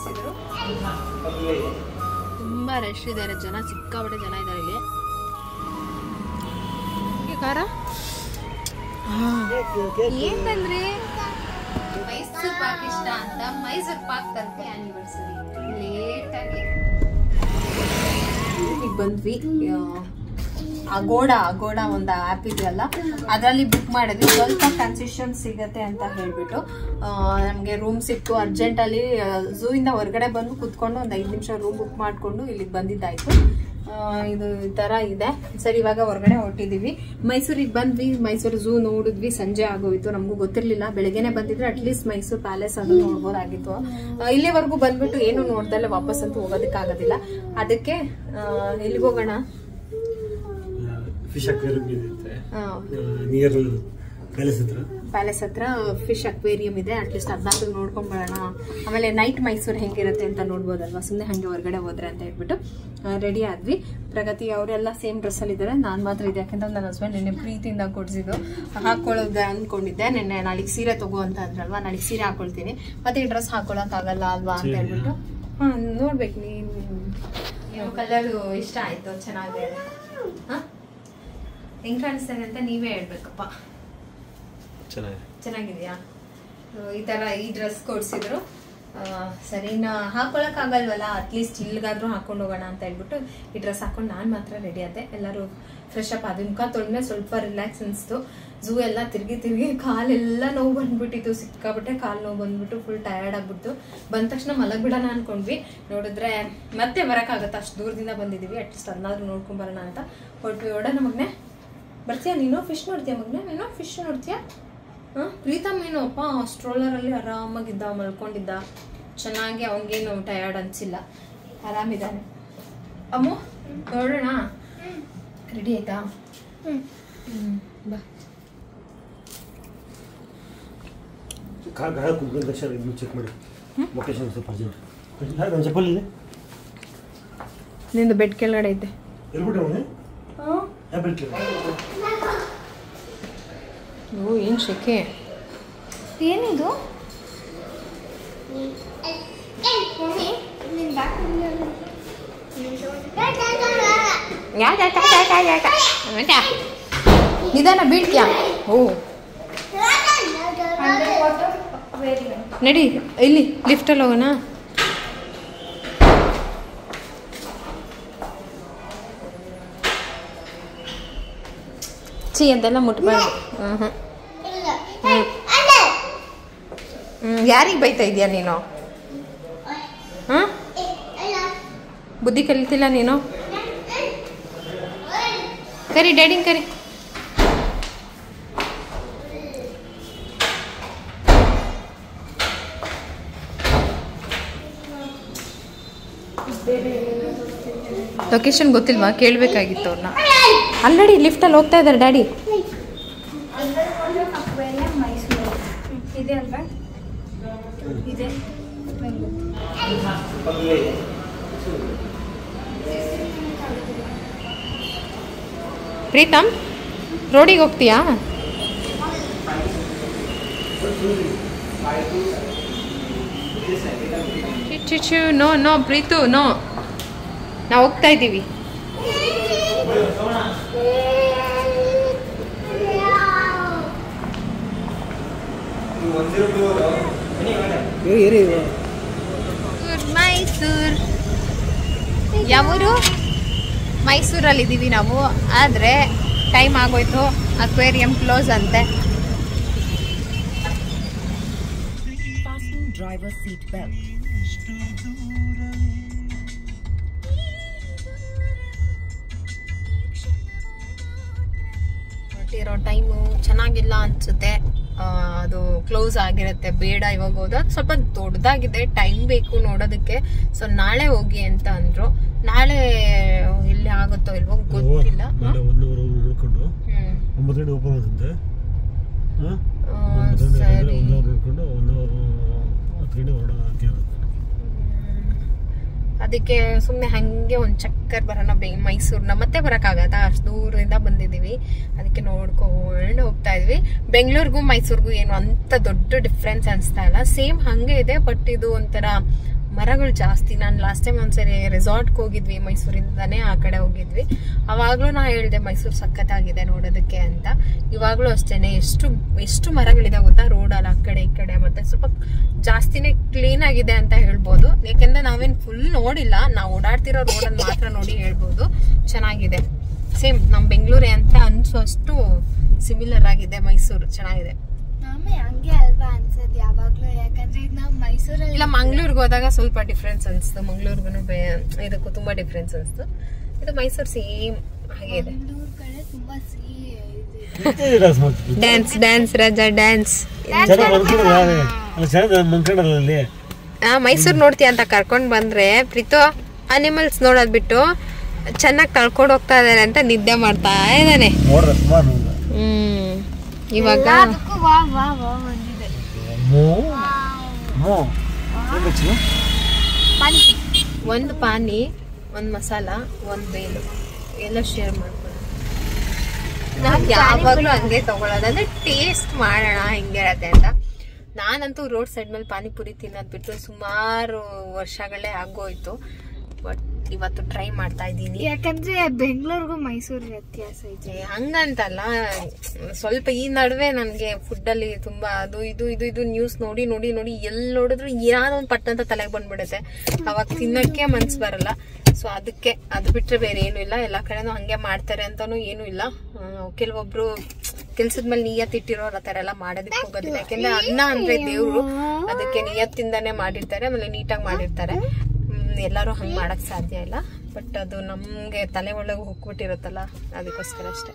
ಕೊಡ್ಸಿದ್ರು. ತುಂಬಾ ರಶ್ ಇದ್ದಾರೆ, ಜನ ಸಿಕ್ಕಾಪಟ್ಟೆ ಜನ ಇದ್ದಾರೆ ಇಲ್ಲಿ. ಕಾರ ಏನಂದ್ರೆ ಮೈಸೂರು ಪಾಕ್ ಇಷ್ಟ ಅಂತ ಮೈಸೂರು ಪಾಕ್ ತರ್ಕ ಆನಿವರ್ಸರಿ ಲೇಟಾಗಿ ಬಂದ್ವಿ. ಅಗೋಡ ಒಂದು ಆ್ಯಪ್ ಇದೆಯಲ್ಲ, ಅದರಲ್ಲಿ ಬುಕ್ ಮಾಡಿದ್ವಿ. ಸ್ವಲ್ಪ ಕನ್ಸೆಷನ್ ಸಿಗತ್ತೆ ಅಂತ ಹೇಳ್ಬಿಟ್ಟು ನಮಗೆ ರೂಮ್ ಸಿಕ್ತು. ಅರ್ಜೆಂಟಲ್ಲಿ ಝೂ ಇಂದ ಹೊರಗಡೆ ಬಂದು ಕುತ್ಕೊಂಡು ಒಂದು 5 ನಿಮಿಷ ರೂಮ್ ಬುಕ್ ಮಾಡಿಕೊಂಡು ಇಲ್ಲಿಗೆ ಬಂದಿದ್ದಾಯ್ತು. ಇದು ಈ ಥರ ಇದೆ. ಸರಿ, ಇವಾಗ ಹೊರಗಡೆ ಹೊರಟಿದ್ದೀವಿ. ಮೈಸೂರಿಗೆ ಬಂದ್ವಿ, ಮೈಸೂರು ಝೂ ನೋಡಿದ್ವಿ. ಸಂಜೆ ಆಗೋಯ್ತು, ನಮಗೂ ಗೊತ್ತಿರಲಿಲ್ಲ. ಬೆಳಗ್ಗೆನೆ ಬಂದಿದ್ರೆ ಅಟ್ಲೀಸ್ಟ್ ಮೈಸೂರು ಪ್ಯಾಲೇಸ್ ಅದು ನೋಡ್ಬೋದಾಗಿತ್ತು. ಇಲ್ಲಿವರೆಗೂ ಬಂದ್ಬಿಟ್ಟು ಏನು ನೋಡ್ದಲ್ಲೇ ವಾಪಸ್ ಅಂತೂ ಹೋಗೋದಕ್ಕಾಗೋದಿಲ್ಲ. ಅದಕ್ಕೆ ಎಲ್ಲಿಗೆ ಹೋಗೋಣ? ಫಿಶ್ ಅಕ್ವೇರಿಯಂ ಇದೆ ನಿಯರ್ ಪ್ಯಾಲೇಸ್ ಹತ್ರ ಫಿಶ್ ಅಕ್ವೇರಿಯಂ ಇದೆ. ಅಟ್ಲೀಸ್ಟ್ ಅದನ್ನಾದ್ರೂ ನೋಡ್ಕೊಂಡ್ ಬರೋಣ. ಆಮೇಲೆ ನೈಟ್ ಮೈಸೂರು ಹೆಂಗಿರುತ್ತೆ ಅಂತ ನೋಡ್ಬೋದಲ್ವಾ, ಸುಮ್ಮನೆ ಹಂಗೆ ಹೊರಗಡೆ ಹೋದ್ರೆ ಅಂತ ಹೇಳ್ಬಿಟ್ಟು ರೆಡಿ ಆದ್ವಿ. ಪ್ರಗತಿ ಅವರೆಲ್ಲ ಸೇಮ್ ಡ್ರೆಸ್ ಅಲ್ಲಿ ಇದ್ದಾರೆ, ನಾನು ಮಾತ್ರ ಇದೆ. ಯಾಕಂದ್ರೆ ನನ್ನ ಹಸ್ಬೆಂಡ್ ನಿನ್ನೆ ಪ್ರೀತಿಯಿಂದ ಕೊಡ್ಸಿದ್ದು ಹಾಕೊಳ್ಳೋದು ಅನ್ಕೊಂಡಿದ್ದೆ. ನಿನ್ನೆ ನಾಳೆಗೆ ಸೀರೆ ತಗೋ ಅಂತ ಅಂದ್ರಲ್ವಾ, ನಾಳೆಗೆ ಸೀರೆ ಹಾಕೊಳ್ತೀನಿ, ಮತ್ತೆ ಈ ಡ್ರೆಸ್ ಹಾಕೊಳಕ್ ಆಗಲ್ಲ ಅಲ್ವಾ ಅಂತ ಹೇಳ್ಬಿಟ್ಟು ನೋಡ್ಬೇಕು. ನೀವು ಕಲರ್ ಇಷ್ಟ ಆಯ್ತು, ಚೆನ್ನಾಗಿದೆ. ಹೆಂಗ್ ಕಾಣಿಸ್ತೇನೆ ಅಂತ ನೀವೇ ಹೇಳ್ಬೇಕಪ್ಪ. ಚೆನ್ನಾಗಿದ್ಯಾ? ಈ ತರ ಈ ಡ್ರೆಸ್ ಕೊಡ್ಸಿದ್ರು. ಸರಿ, ಹಾಕೊಳಕ್ ಆಗಲ್ವಲ್ಲ, ಅಟ್ಲೀಸ್ಟ್ ಇಲ್ಲಿಗಾದ್ರೂ ಹಾಕೊಂಡು ಹೋಗೋಣ ಅಂತ ಹೇಳ್ಬಿಟ್ಟು ಈ ಡ್ರೆಸ್ ಹಾಕೊಂಡು ನಾನು ಮಾತ್ರ ರೆಡಿ ಆದೆ. ಎಲ್ಲರೂ ಫ್ರೆಶ್ ಅಪ್ ಆದ್ವಿ. ಮುಖ ತೊಳೆದ್ಮೇಲೆ ಸ್ವಲ್ಪ ರಿಲ್ಯಾಕ್ಸ್ ಅನಿಸ್ತು. ಝೂ ಎಲ್ಲ ತಿರ್ಗಿ ಕಾಲೆಲ್ಲ ನೋವು ಬಂದ್ಬಿಟ್ಟಿತ್ತು, ಸಿಕ್ಕಾಬಿಟ್ಟೆ ಕಾಲು ನೋವು ಬಂದ್ಬಿಟ್ಟು ಫುಲ್ ಟಯರ್ಡ್ ಆಗ್ಬಿಟ್ಟು ಬಂದ ತಕ್ಷಣ ಮಲಗ್ಬಿಡೋಣ ಅನ್ಕೊಂಡ್ವಿ. ನೋಡಿದ್ರೆ ಮತ್ತೆ ಬರೋಕ್ಕಾಗತ್ತೆ, ಅಷ್ಟು ದೂರದಿಂದ ಬಂದಿದ್ದೀವಿ. ಅಟ್ಲೀಸ್ಟ್ ಅದನ್ನಾದ್ರೂ ನೋಡ್ಕೊಂಡ್ ಬರೋಣ ಅಂತ ಹೊರಟ್ವಿ. ಓಡೋಣ ಮಗನೆ, ಬರ್ತೀಯಾ ನೀನು? ಫಿಶ್ ನೋಡ್ತೀಯ ಮಗನೆ? ನೀನು ಫಿಶ್ ನೋಡ್ತೀಯಾ? ಪ್ರೀತಮ್ ಏನು ಅಪ್ಪ ಸ್ಟ್ರೋಲರಲ್ಲಿ ಆರಾಮಾಗಿದ್ದ, ಮಲ್ಕೊಂಡಿದ್ದ ಚೆನ್ನಾಗಿ. ಅವನಿಗೇನು ಟಯರ್ಡ್ ಅನ್ಸಿಲ್ಲ, ಆರಾಮಿದ್ದಾನೆ. ಅಮ್ಮು ನೋಡೋಣ, ರೆಡಿ ಆಯ್ತಾ? ಬಾ. ಚೆಕ್ ಮಾಡಿ ಲೊಕೇಶನ್ ಸ್ವಲ್ಪ ಅರ್ಜೆಂಟ್. ಚಪ್ಪಲ್ ಇದೆ ನಿಂದು ಬೆಡ್ ಕೆಳಗಡೆ ಐತೆ. ಓ ಏನು ಶೆಕೆ, ಏನಿದು? ನಿಧಾನ ಬೀಳ್ತೀಯಾ? ಓ ನಡಿ, ಇಲ್ಲಿ ಲಿಫ್ಟಲ್ಲಿ ಹೋಗೋಣ. ಚಿ ಅಂತೆಲ್ಲ ಮುಟ್ಬಾರ್ದು. ಯಾರಿಗೆ ಬೈತಾ ಇದೀಯ ನೀನು? ಬುದ್ಧಿ ಕಲಿತಿಲ್ಲ ನೀನು? ಕರಿ ಡ್ಯಾಡಿಂಗ್ ಕರಿ. ಲೊಕೇಶನ್ ಗೊತ್ತಿಲ್ವಾ? ಕೇಳಬೇಕಾಗಿತ್ತು ಅವ್ರನ್ನ. ಆಲ್ರೆಡಿ ಲಿಫ್ಟಲ್ಲಿ ಹೋಗ್ತಾ ಇದ್ದಾರೆ ಡ್ಯಾಡಿ. ಇದೆ ಅಲ್ವಾ? ಇದೆ. ಪ್ರೀತಮ್, ರೋಡಿಗೆ ಹೋಗ್ತೀಯಾ? ನೋ ನೋ ಪ್ರೀತು, ನೋ, ನಾವು ಹೋಗ್ತಾ ಇದ್ದೀವಿ. ಮೈಸೂರು ಯಾವೂರು? ಮೈಸೂರಲ್ಲಿದ್ದೀವಿ ನಾವು. ಆದರೆ ಟೈಮ್ ಆಗೋಯ್ತು, ಅಕ್ವೇರಿಯಂ ಕ್ಲೋಸ್ ಅಂತೆ. ಹೊರಟಿರೋ ಟೈಮು ಚೆನ್ನಾಗಿಲ್ಲ ಅನ್ಸುತ್ತೆ. ಅದು ಕ್ಲೋಸ್ ಆಗಿರುತ್ತೆ, ಬೇಡ ಇವಾಗ ಹೋದ. ಸ್ವಲ್ಪ ದೊಡ್ಡದಾಗಿದೆ, ಟೈಮ್ ಬೇಕು ನೋಡೋದಕ್ಕೆ. ಸೊ ನಾಳೆ ಹೋಗಿ ಅಂತ ಅಂದ್ರು. ನಾಳೆ ಎಲ್ಲಿ ಆಗುತ್ತೋ ಇಲ್ವೋ ಗೊತ್ತಿಲ್ಲ. ಸರಿ, ಅದಕ್ಕೆ ಸುಮ್ಮನೆ ಹಂಗೆ ಒಂದು ಚಕ್ಕರ್ ಬರೋಣ ಮೈಸೂರ್ನ. ಮತ್ತೆ ಬರೋಕ್ಕಾಗತ್ತಾ? ಅಷ್ಟು ದೂರದಿಂದ ಬಂದಿದ್ದೀವಿ, ಅದಕ್ಕೆ ನೋಡ್ಕೊಂಡು ಹೋಗ್ತಾ ಇದ್ವಿ. ಬೆಂಗಳೂರಿಗೂ ಮೈಸೂರಿಗೂ ಏನು ಅಂತ ದೊಡ್ಡ ಡಿಫ್ರೆನ್ಸ್ ಅನಿಸ್ತಾ ಇಲ್ಲ, ಸೇಮ್ ಹಂಗೆ ಇದೆ. ಬಟ್ ಇದು ಒಂಥರ ಮರಗಳು ಜಾಸ್ತಿ. ನಾನು ಲಾಸ್ಟ್ ಟೈಮ್ ಒಂದ್ಸರಿ ರೆಸಾರ್ಟ್ಗೆ ಹೋಗಿದ್ವಿ, ಮೈಸೂರಿಂದಾನೇ ಆ ಕಡೆ ಹೋಗಿದ್ವಿ. ಅವಾಗ್ಲೂ ನಾ ಹೇಳಿದೆ ಮೈಸೂರು ಸಖತ್ತಾಗಿದೆ ನೋಡೋದಕ್ಕೆ ಅಂತ. ಇವಾಗ್ಲೂ ಅಷ್ಟೇನೆ, ಎಷ್ಟು ಮರಗಳಿದೆ ಗೊತ್ತಾ ರೋಡಲ್ಲಿ ಆ ಕಡೆ ಈ ಕಡೆ. ಮತ್ತೆ ಸ್ವಲ್ಪ ಜಾಸ್ತಿನೇ ಕ್ಲೀನ್ ಆಗಿದೆ ಅಂತ ಹೇಳ್ಬೋದು. ಯಾಕೆಂದ್ರೆ ನಾವೇನ್ ಫುಲ್ ನೋಡಿಲ್ಲ, ನಾವು ಓಡಾಡ್ತಿರೋ ರೋಡಲ್ಲಿ ಮಾತ್ರ ನೋಡಿ ಹೇಳ್ಬೋದು. ಚೆನ್ನಾಗಿದೆ, ಸೇಮ್ ನಮ್ ಬೆಂಗಳೂರೇ ಅಂತ ಅನ್ಸೋಷ್ಟು ಸಿಮಿಲರ್ ಆಗಿದೆ ಮೈಸೂರು. ಚೆನ್ನಾಗಿದೆ. ಹಂಗೆ ಅಲ್ವಾ ಅನ್ಸದ್ ಯಾವಾಗ್ಲೂ, ಯಾಕಂದ್ರೆ ಈಗ ನಾವು ಮೈಸೂರಲ್ಲಿ ಇಲ್ಲ ಮಂಗ್ಳೂರ್ಗೆ ಹೋದಾಗ ಸ್ವಲ್ಪ ಡಿಫ್ರೆನ್ಸ್ ಅನ್ಸ್ತು. ಮಂಗ್ಳೂರ್ಗು ಇದಕ್ಕೂ ತುಂಬಾ ಡಿಫ್ರೆನ್ಸ್ ಅನ್ಸ್ತು. ಇದು ಮೈಸೂರು ಸೇಮ್ ಹಾಗೆ ಇದೆ. ಮಂಗಳೂರು ಕಡೆ ತುಂಬಾ ಡ್ಯಾನ್ಸ್ ರಾಜಾ ಡ್ಯಾನ್ಸ್. ಮೈಸೂರು ನೋಡ್ತೀಯ ಅಂತ ಕರ್ಕೊಂಡ್ ಬಂದ್ರೆ ಪ್ರೀತು ಅನಿಮಲ್ಸ್ ನೋಡೋದ್ ಬಿಟ್ಟು ಚೆನ್ನಾಗಿ ಕಳ್ಕೊಂಡು ಹೋಗ್ತಾ ಇದಾರೆ ಅಂತ ನಿದ್ದೆ ಮಾಡ್ತಾ ಇದ್ದಾನೆ. ಇವಾಗ ಒಂದು ಪಾನಿ, ಒಂದು ಮಸಾಲ, ಒಂದು ಬೇಲು ಎಲ್ಲ ಶೇರ್ ಮಾಡ್ಕೊಳ್ಳೋದು. ನಾವು ಯಾವಾಗ್ಲೂ ಹಂಗೆ ತಗೊಳ್ಳೋದು, ಅಂದ್ರೆ ಟೇಸ್ಟ್ ಮಾಡೋಣ ಹೆಂಗಿರತ್ತೆ ಅಂತ. ನಾನಂತೂ ರೋಡ್ ಸೈಡ್ ಮೇಲೆ ಪಾನಿಪುರಿ ತಿನ್ನೋದ್ ಬಿಟ್ಟು ಸುಮಾರು ವರ್ಷಗಳೇ ಆಗೋಯ್ತು. ಬಟ್ ಇವತ್ತು ಟ್ರೈ ಮಾಡ್ತಾ ಇದ್ದೀನಿ. ಯಾಕಂದ್ರೆ ಬೆಂಗಳೂರಿಗೂ ಮೈಸೂರು ವ್ಯತ್ಯಾಸ ಇದೆ. ಹಂಗಂತಲ್ಲ, ಸ್ವಲ್ಪ ಈ ನಡುವೆ ನನ್ಗೆ ಫುಡ್ ಅಲ್ಲಿ ತುಂಬಾ ಅದು ಇದು ನ್ಯೂಸ್ ನೋಡಿ ನೋಡಿ ನೋಡಿ ಎಲ್ಲಿ ನೋಡಿದ್ರು ಏನಾದ್ರು ಒಂದು ಪಟ್ಟ ಅಂತ ತಲೆಗೆ ಬಂದ್ಬಿಡುತ್ತೆ. ಅವಾಗ ತಿನ್ನಕ್ಕೆ ಮನ್ಸು ಬರಲ್ಲ. ಸೊ ಅದಕ್ಕೆ ಅದು ಬಿಟ್ರೆ ಬೇರೆ ಏನು ಇಲ್ಲ. ಎಲ್ಲಾ ಕಡೆನೂ ಹಂಗೆ ಮಾಡ್ತಾರೆ ಅಂತಾನು ಏನು ಇಲ್ಲ. ಕೆಲವೊಬ್ರು ಕೆಲ್ಸದ ಮೇಲೆ ನಿಯತ್ತಿಟ್ಟಿರೋರು ಆ ತರ ಎಲ್ಲ ಮಾಡೋದಕ್ಕೆ ಹೋಗೋದಿಲ್ಲ. ಯಾಕೆಂದ್ರೆ ಅನ್ನ ಅಂದ್ರೆ ದೇವ್ರು, ಅದಕ್ಕೆ ನಿಯತ್ತಿಂದಾನೇ ಮಾಡಿರ್ತಾರೆ, ಆಮೇಲೆ ನೀಟಾಗಿ ಮಾಡಿರ್ತಾರೆ. ಎಲ್ಲರೂ ಹಂಗೆ ಮಾಡಕ್ ಸಾಧ್ಯ ಇಲ್ಲ. ಬಟ್ ಅದು ನಮ್ಗೆ ತಲೆ ಒಳಗೆ ಹೋಗ್ಬಿಟ್ಟಿರುತ್ತಲ್ಲ, ಅದಕ್ಕೋಸ್ಕರ ಅಷ್ಟೇ.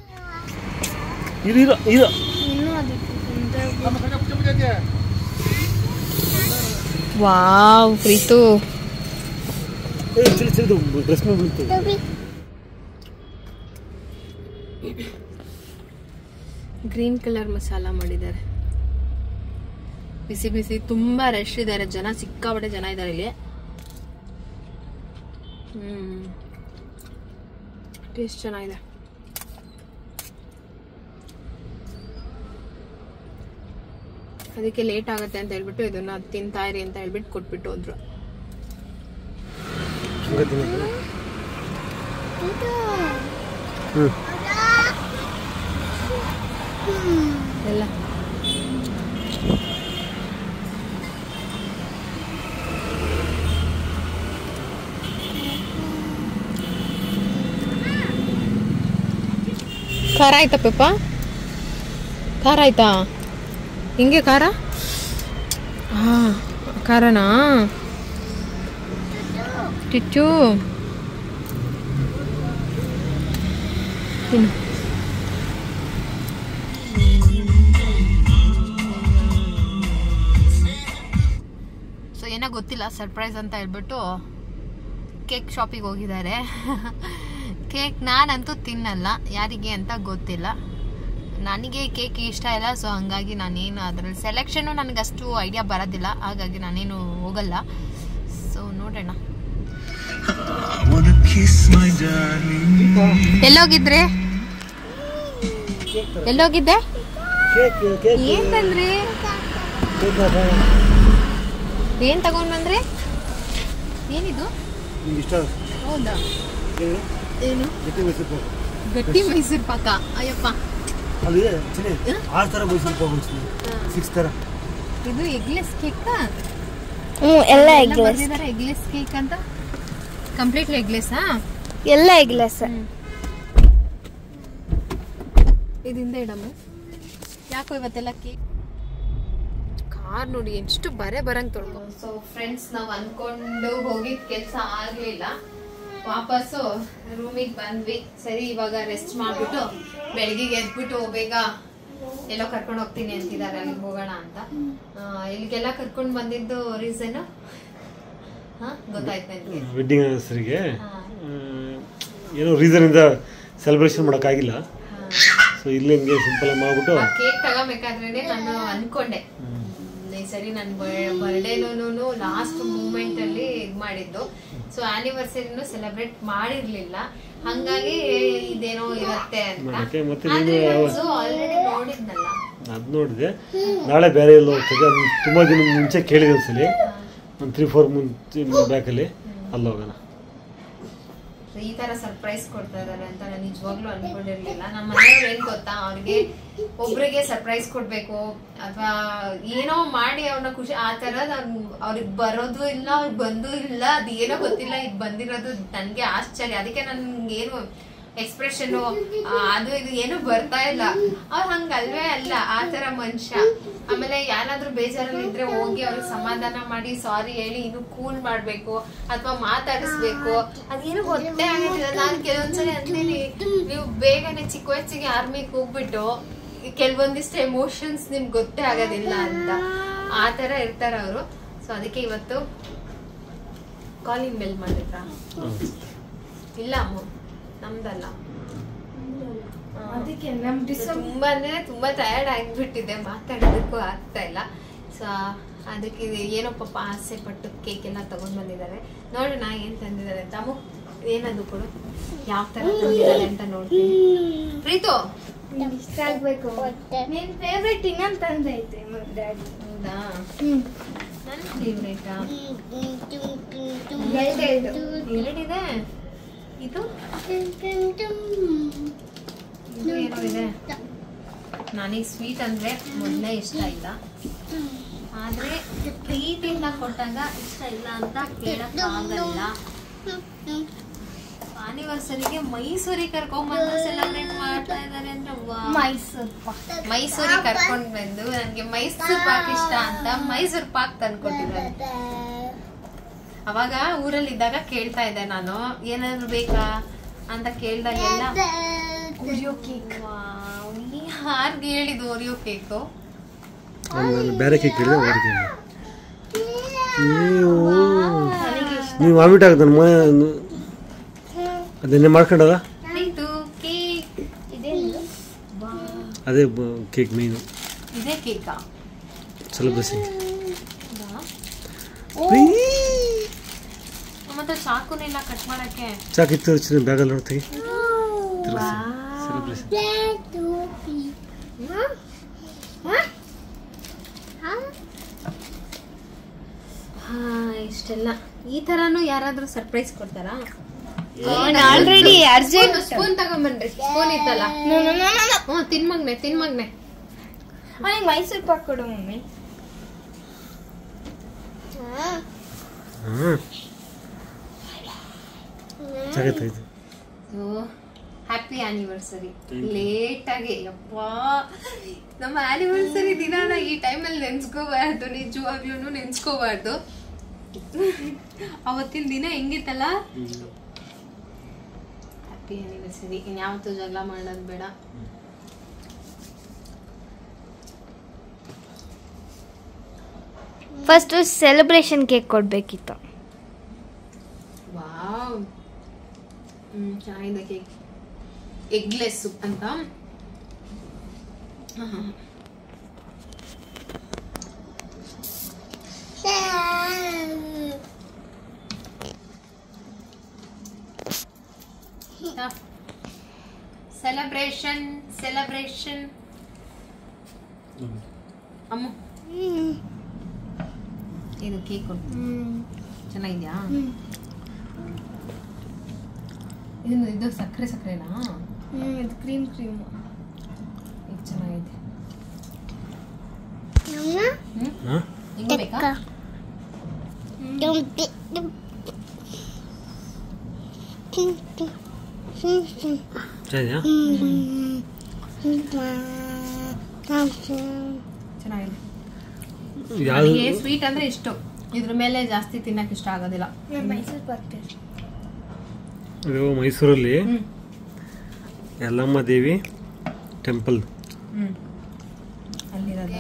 Wow Preethu, green colour masala ಮಾಡಿದ್ದಾರೆ. ಬಿಸಿ ಬಿಸಿ, ತುಂಬಾ ರಶ್ ಇದಾರೆ ಜನ, ಸಿಕ್ಕಾಪಟ್ಟೆ ಜನ ಇದಾರೆ ಇಲ್ಲಿ. ಟೇಸ್ಟ್ ಚೆನ್ನಾಗಿದೆ. ಅದಕ್ಕೆ ಲೇಟ್ ಆಗುತ್ತೆ ಅಂತ ಹೇಳ್ಬಿಟ್ಟು ಇದನ್ನ ತಿಂತಾ ಇರಿ ಅಂತ ಹೇಳ್ಬಿಟ್ಟು ಕೊಟ್ಬಿಟ್ಟು ಹೋದ್ರು. ಎಲ್ಲ ಖಾರ ಆಯ್ತಾ ಪಪ್ಪ? ಖಾರ ಆಯ್ತಾ? ಹಿಂಗೆ ಖಾರ? ಹಾ ಖಾರನಾ? ಟಿಚ್ಚು ತಿನ್ನು. ಸೊ ಏನೋ ಗೊತ್ತಿಲ್ಲ, ಸರ್ಪ್ರೈಸ್ ಅಂತ ಹೇಳ್ಬಿಟ್ಟು ಕೇಕ್ ಶಾಪಿಗೆ ಹೋಗಿದ್ದಾರೆ. ಕೇಕ್ ನಾನಂತೂ ತಿನ್ನಲ್ಲ, ಯಾರಿಗೆ ಅಂತ ಗೊತ್ತಿಲ್ಲ. ನನಗೆ ಕೇಕ್ ಇಷ್ಟ ಇಲ್ಲ. ಸೊ ಹಂಗಾಗಿ ನಾನೇನು ಅದರಲ್ಲಿ ಸೆಲೆಕ್ಷನ್ನು ನನಗಷ್ಟು ಐಡಿಯಾ ಬರೋದಿಲ್ಲ, ಹಾಗಾಗಿ ನಾನೇನು ಹೋಗಲ್ಲ. ಸೊ ನೋಡೋಣ. ಎಲ್ಲೋಗಿದ್ರೆ? ಎಲ್ಲೋಗಿದ್ದೆ? ಏನ್ ತಂದ್ರಿ? ಏನ್ ತಗೊಂಡ್ ಬಂದ್ರಿ? ಏನಿದು? ಹೌದಾ? ಏನು? ಗಟ್ಟಿ ಮೈಸೂರು ಪಾಕ. ಅಯ್ಯಪ್ಪ, ಇದು ಎಗ್ಲೆಸ್ ಕೇಕ್. ಎಲ್ಲ ಎಗ್ಲೆಸ್. ಎಗ್ಲೆಸ್ ಕೇಕ್ ಅಂತ ಕಂಪ್ಲೀಟ್ಲಿ ಎಗ್ಲೆಸ್. ಎಲ್ಲ ಎಗ್ಲೆಸ್. ಇದರಿಂದ ಇಡಮ್ಮ. ಯಾಕೋ ಇವತ್ತೆಲ್ಲ ಕೇಕ್. ಕಾರ್ ನೋಡಿ ಎಷ್ಟು ಬರಂಗ್ ತೊಳ್ಕೊ. ಸೊ ಫ್ರೆಂಡ್ಸ್, ನಾವ್ ಅನ್ಕೊಂಡು ಹೋಗಿದ್ ಕೆಲ್ಸ ಆಗ್ಲಿಲ್ಲ. ವಾಪಸ್ಸು ರೂಮಿಗೆ ಬಂದ್ವಿ. ಸರಿ, ಇವಾಗ ರೆಸ್ಟ್ ಮಾಡ್ಬಿಟ್ಟು ಬೆಳಗ್ಗೆ ಎದ್ಬಿಟ್ಟು ಬೇಗ ಎಲ್ಲೋ ಕರ್ಕೊಂಡು ಹೋಗ್ತೀನಿ ಅಂತಿದ್ದಾರೆ, ಅಲ್ಲಿಗೆ ಹೋಗೋಣ ಅಂತ. ಇಲ್ಲಿಗೆಲ್ಲ ಕರ್ಕೊಂಡು ಬಂದಿದ್ದು ರೀಸನ್ ಗೊತ್ತಾಯ್ತು ನನಗೆ. ವೆಡ್ಡಿಂಗ್ ಆನಿವರ್ಸರಿಗೆ ಏನೋ ರೀಸನ್ ಇಂದ ಸೆಲೆಬ್ರೇಷನ್ ಮಾಡೋಕ್ಕಾಗಿಲ್ಲ. ಸೊ ಇಲ್ಲಿ ಹಿಂಗೆ ಸಿಂಪಲ್ ಆಗಿ ಮಾಡ್ಬಿಟ್ಟು ಕೇಕ್ ತಗೋಬೇಕಾದ್ರೆ ನಾನು ಅನ್ಕೊಂಡೆ ಸರಿ, ನನ್ನ ಬರ್ಡೇನೂ ಲಾಸ್ಟ್ ಮೂಮೆಂಟ್ ಅಲ್ಲಿ ಇದ್ ಮಾಡಿದ್ದು. ಸೊ ಆನಿವರ್ಸರಿನೂ ಸೆಲೆಬ್ರೇಟ್ ಮಾಡಿರ್ಲಿಲ್ಲ, ಹಂಗಾಗಿ ಇದೇನೋ ಇರುತ್ತೆ ಅಂತ. ಆಲ್ರೆಡಿ ನೋಡಿದ್ನಲ್ಲ, ಅದ್ ನೋಡಿದೆ. ನಾಳೆ ಬೇರೆ ಎಲ್ಲ ಹೋಗ್ತದೆ. ಅದು ತುಂಬಾ ದಿನ ಮುಂಚೆ ಕೇಳಿದೆ ಒಂದ್ಸಲಿ. ಒಂದು 3-4 ಮುಂಚೆ ಬ್ಯಾಕಲ್ಲಿ ಅಲ್ಲಿ ಹೋಗೋಣ. ಈ ತರ ಸರ್ಪ್ರೈಸ್ ಕೊಡ್ತಾ ಇದಾರೆ ಅಂತ ನಾನು ನಿಜವಾಗ್ಲೂ ಅನ್ಕೊಂಡಿರ್ಲಿಲ್ಲ. ನಮ್ಮ ಮನೆಯವ್ರು ಏನ್ ಗೊತ್ತಾ, ಅವ್ರಿಗೆ ಒಬ್ರಿಗೆ ಸರ್ಪ್ರೈಸ್ ಕೊಡ್ಬೇಕು ಅಥವಾ ಏನೋ ಮಾಡಿ ಅವ್ರನ್ನ ಖುಷಿ ಆ ತರ ಅವ್ರಿಗೆ ಬರೋದು ಇಲ್ಲ, ಅವ್ರಿಗೆ ಬಂದು ಇಲ್ಲ, ಅದ್ ಏನೋ ಗೊತ್ತಿಲ್ಲ, ಇದು ಬಂದಿರೋದು ನನ್ಗೆ ಆಶ್ಚರ್ಯ. ಅದಕ್ಕೆ ನನ್ಗೆ ಏನು ಎಕ್ಸ್ಪ್ರೆಷನ್ ಅದು ಇದು ಏನು ಬರ್ತಾ ಇಲ್ಲ. ಅವ್ರು ಹಂಗಲ್ವೇ ಅಲ್ಲ, ಆ ತರ ಮನುಷ್ಯ. ಆಮೇಲೆ ಯಾರಾದ್ರೂ ಬೇಜಾರಲ್ಲಿ ಇದ್ರೆ ಹೋಗಿ ಅವ್ರಿಗೆ ಸಮಾಧಾನ ಮಾಡಿ ಸಾರಿ ಹೇಳಿ ಇನ್ನು ಕೂಲ್ ಮಾಡ್ಬೇಕು ಅಥವಾ ಮಾತಾಡಿಸ್ಬೇಕು, ಅದೇನು ಗೊತ್ತೇ ಆಗಿಲ್ಲ. ನಾನ್ ಕೆಲವೊಂದ್ಸರಿ ಅಂತೀನಿ, ನೀವು ಬೇಗನೆ ಚಿಕ್ಕ ವಯಸ್ಸಿಗೆ ಆರ್ಮಿಗೆ ಹೋಗ್ಬಿಟ್ಟು ಕೆಲವೊಂದಿಷ್ಟು ಎಮೋಷನ್ಸ್ ನಿಮ್ಗೆ ಗೊತ್ತೇ ಆಗೋದಿಲ್ಲ ಅಂತ, ಆ ತರ ಇರ್ತಾರ ಅವರು. ಸೊ ಅದಕ್ಕೆ ಇವತ್ತು ಕಾಲಿಂಗ್ ಬೆಲ್ ಮಾಡಿದ್ರ ಇಲ್ಲ ಅಮ್ಮ, ನಮ್ದಲ್ಲ. ಅದಕ್ಕೆ ತುಂಬಾ ಅಂದ್ರೆ ತುಂಬಾ ಟಯರ್ಡ್ ಆಗ್ಬಿಟ್ಟಿದೆ, ಮಾತಾಡೋದಕ್ಕೂ ಆಗ್ತಾ ಇಲ್ಲ. ಸೊ ಅದಕ್ಕೆ ಏನೋ ಪಾಪ ಆಸೆ ಪಟ್ಟು ಕೇಕ್ ಎಲ್ಲ ತಗೊಂಡ್ ಬಂದಿದ್ದಾರೆ. ನೋಡೋಣ ಏನ್ ತಂದಿದ್ದಾರೆ ಅಂತ. ಏನದು ಕೊಡು, ಯಾವ ತರ ತಂದಿದ್ದಾರೆ ಅಂತ ನೋಡ್ತೀನಿ. ಪ್ರೀತು ಇಷ್ಟ ಆಗ್ಬೇಕು. ನಿನ್ ಫೇವ್ರೆಟ್ ಇನ್ನೊಂದು ತಂದೈತೆ ಡ್ಯಾಡಿ. ಹೌದಾ, ನನ್ನ ಫೇವ್ರೇಟಾ? ಎರಡಿದೆ. ಇದು ಇದು ಏನೋ ಇದೆ. ನನಗೆ ಸ್ವೀಟ್ ಅಂದ್ರೆ ಮೊದಲೇ ಇಷ್ಟ ಇಲ್ಲ, ಆದ್ರೆ ಪ್ರೀತಿಯಿಂದ ಕೊಟ್ಟಾಗ ಇಷ್ಟ ಇಲ್ಲ ಅಂತ ಕೇಳಕ್ಕಾಗಲ್ಲ. ಆನಿವರ್ಸರಿಗೆ ಮೈಸೂರಿಗೆ ಕರ್ಕೊಂಡ್ಬಂದು ಸೆಲೆಬ್ರೇಟ್ ಮಾಡ್ತಾ ಇದ್ದಾರೆ ಅಂದ್ರೆ ಮೈಸೂರಿಗೆ ಕರ್ಕೊಂಡ್ ಬಂದು ನನ್ಗೆ ಮೈಸೂರು ಪಾಕ್ ಇಷ್ಟ ಅಂತ ಮೈಸೂರು ಪಾಕ್ ತಂದ್ಕೊಟ್ಟಿದ್ದಾರೆ. ಅವಾಗ ಊರಲ್ಲಿ ಇದ್ದಾಗ ಕೇಳ್ತಾ ಇದ್ದೆ ನಾನು, ಏನಾದ್ರು ಬೇಕಾ ಅಂತ ಕೇಳ್ದಾಗೆಲ್ಲ ಓರಿಯೋ ಕೇಕ್. ಯಾರ್ಗೆ ಹೇಳಿದ್ದು ಓರಿಯೋ ಕೇಕು? ಬೇರೆ ಕೇಕ್ ನೀವು ವಾಮಿಟ್ ಆಗುತ್ತೆ ನನ್ನ ಅದನ್ನೇ ಮಾಡ್ಕೊಂಡದ. ಅದೇ ಕೇಕ್ ಮೀನು ಇದೇ ಕೇಕಾ ಸೆಲೆಬ್ರೇಷನ್. ಮತ್ತೆ ಚಾಕುನಿಲ್ಲ ಕಟ್ ಮಾಡಕ್ಕೆ. ಚಾಕಿತ್ತು ಬ್ಯಾಗಲ್ಲಿ ನೋಡ್ತೀವಿ. ಇಷ್ಟೆಲ್ಲ ಈ ತರಾನು ಯಾರಾದ್ರೂ ಸರ್ಪ್ರೈಸ್ ಕೊಡ್ತಾರಾ? ಆಲ್ರೆಡಿ ಅರ್ಜೆಂಟ್ ಸ್ಪೂನ್ ತಗೊಂಬನ್ರಿ. ಸ್ಪೂನ್ ಇತ್ತಲ್ಲ, ತಿನ್ಮಗ್ನೆ ತಿನ್ಮಗ್ನೆ. ಅವನಿಗೆ ಮೈಸೂರು ಪಾಕ್ ಕೊಡು ಮಮ್ಮಿ. Happy anniversary. ಲೇಟ್ ಆಗಿ ಯಪ್ಪಾ, ನಮ್ಮ ಆನಿವರ್ಸರಿ ದಿನ ಈ ಟೈಮಲ್ಲಿ ನೆನ್ಸ್ಕೋಬಾರ್ದು, ನಿಜವಾಗ್ಲೂ ನೆನ್ಸ್ಕೋಬಾರ್ದು. ಅವತ್ತಿನ ದಿನ ಹೆಂಗಿತ್ತಲ್ಲ. Happy anniversary. ಇನ್ಯಾವತ್ತೂ ಜಗಳ ಮಾಡೋದು ಬೇಡ. ಫಸ್ಟ್ ಸೆಲೆಬ್ರೇಷನ್ ಕೇಕ್ ಕೊಡ್ಬೇಕಿತ್ತು. ವಾವ್, ಚೆನ್ನಾಗಿದೆ ಕೇಕ್. ಎಗ್ಲೆಸ್ ಅಂತ. Celebration celebration. ಅಮ್ಮ ಇದು ಕೇಕ್ ಕೊಡು. ಚೆನ್ನಾಗಿದ್ಯಾ? ಇದು ಸಕ್ಕರೆ ಸಕ್ಕರೆನಾ? ಇದು ಕ್ರೀಮ್ ಕ್ರೀಮ್. ಇದು ಚೆನ್ನಾಗಿದೆ. ಹಿಂಗೆ ಬೇಕಾ? ಚೆನ್ನಾಗಿದೆ. ನನಗೆ ಸ್ವೀಟ್ ಅಂದ್ರೆ ಇಷ್ಟ, ಇದ್ರ ಮೇಲೆ ಜಾಸ್ತಿ ತಿನ್ನಕ್ ಇಷ್ಟ ಆಗೋದಿಲ್ಲ. ಮೈಸೂರು ಪಾಕ್. ಇದು ಮೈಸೂರಲ್ಲಿ ಯಲ್ಲಮ್ಮ ದೇವಿ ಟೆಂಪಲ್ ಅಲ್ಲಿರೋದು.